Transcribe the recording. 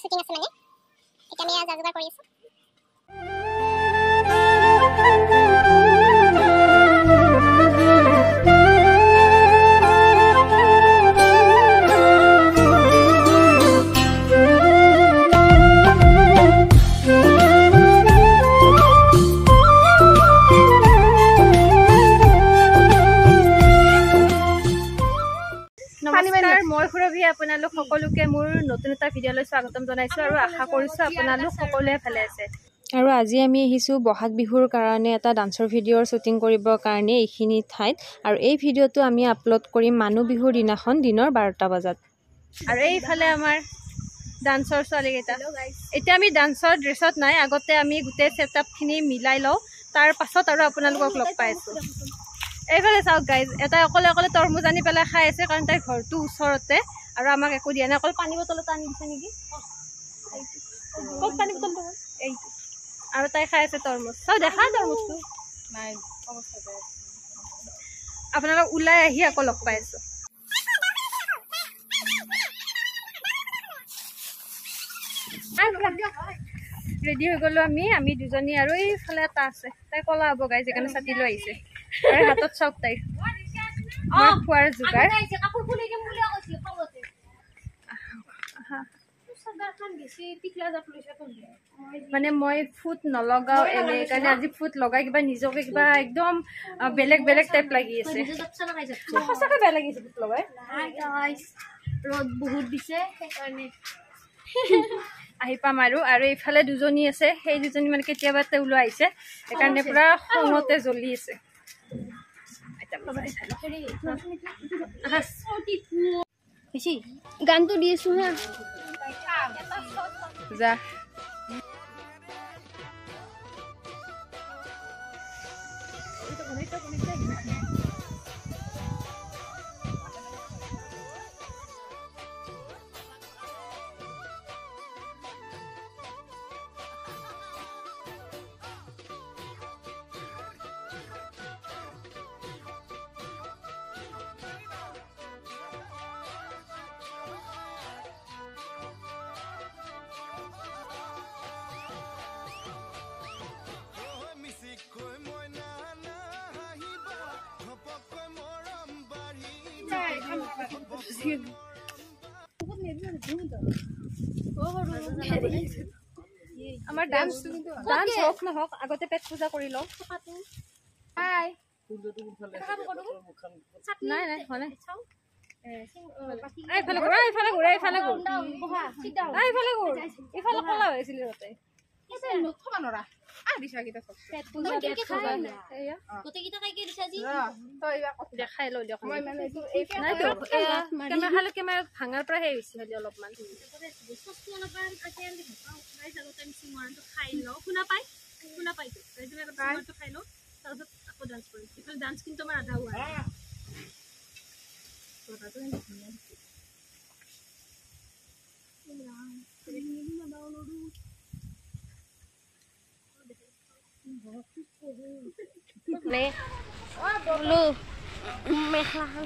shooting আছে মানে এটা আমি আজ আজবাৰ কৰি আছো নমস্কাৰ মই সুৰভি আপোনালোক সকলোকে মোৰ নতুন এটা ভিডিঅ'লৈ স্বাগতম জনাইছো আৰু আশা কৰিছো আপোনালোক সকলোৱে ভালে আছে আৰু আজি আমি আহিছো বহাগ বিহুৰ কাৰণে এটা ডান্সৰ ভিডিঅ'ৰ শুটিং কৰিবৰ কাৰণে এইখিনি ঠাইত আৰু এই ভিডিঅ'টো আমি আপলোড কৰিম মানুহ বিহুৰ দিনাখন দিনৰ 12টা বজাত আৰু এইফালে আমাৰ ডান্সৰ ছোৱালীকেইটা এতিয়া আমি ডান্সৰ ড্ৰেছত নাই আগতে আমি গোটেই সেটআপখিনি মিলাই লওঁ তাৰ পাছত আৰু আপোনালোকক লগ পাইছো এইফালে চাওক গাইজ এটা অকলে অকলে তৰমুজ আনি পেলাই খাই আছে কাৰণ তাইৰ ঘৰটো ওচৰতে আৰু আমাক একো দিয়া নাই অকল পানী বটলত আনি দিছে নেকি ক'ত পানী বটলটো এই আৰু তাই খাই আছে তৰমুজ চাও দেখা তৰমুজটো নাই অৱস্থাতে আপোনালোক ওলাই আহি আকৌ লগ পাই আছো ৰেডি হৈ গলো আমি দুজনী আৰু এইফালে এটা আছে তাই কলা হ'ব গাইজ সেইকাৰণে ছাতি লৈ আহিছে আৰু হাতত চাওক তাইৰ খোৱাৰ যোগাৰ মানে মই ফুট নলগাও এনে কাৰণে আজি ফুট লগাই কিবা নিজকে কিবা একদম বেলেগ বেলেগ টাইপ লাগি আছে সঁচাকৈ বেয়া লাগিছে ফুট লগাই ৰ'দ বহুত দিছে সেইকাৰণে আহি পাম আৰু এইফালে দুজনী আছে সেই দুজনী মানে কেতিয়াবা ওলাই আহিছে সেইকাৰণে পুৰা খঙতে জ্বলি আছে গানটো দি আছো হা যা আমাৰ ডান্স হওক নহওক আগতে পেট পূজা কৰি লওঁ নাই নাই হলে এইফালে কলা হৈছিল দেখাই লওঁ দিয়ক কেমেৰাত ভাঙাৰ পৰা সেই হৈছে অলপমান খাই লওঁ শুনা পাই খাই লওঁ তাৰপিছত আকৌ ডান্স কৰিম এইফালে ডান্স কিন্তু আমাৰ আধা হোৱা মেখেলা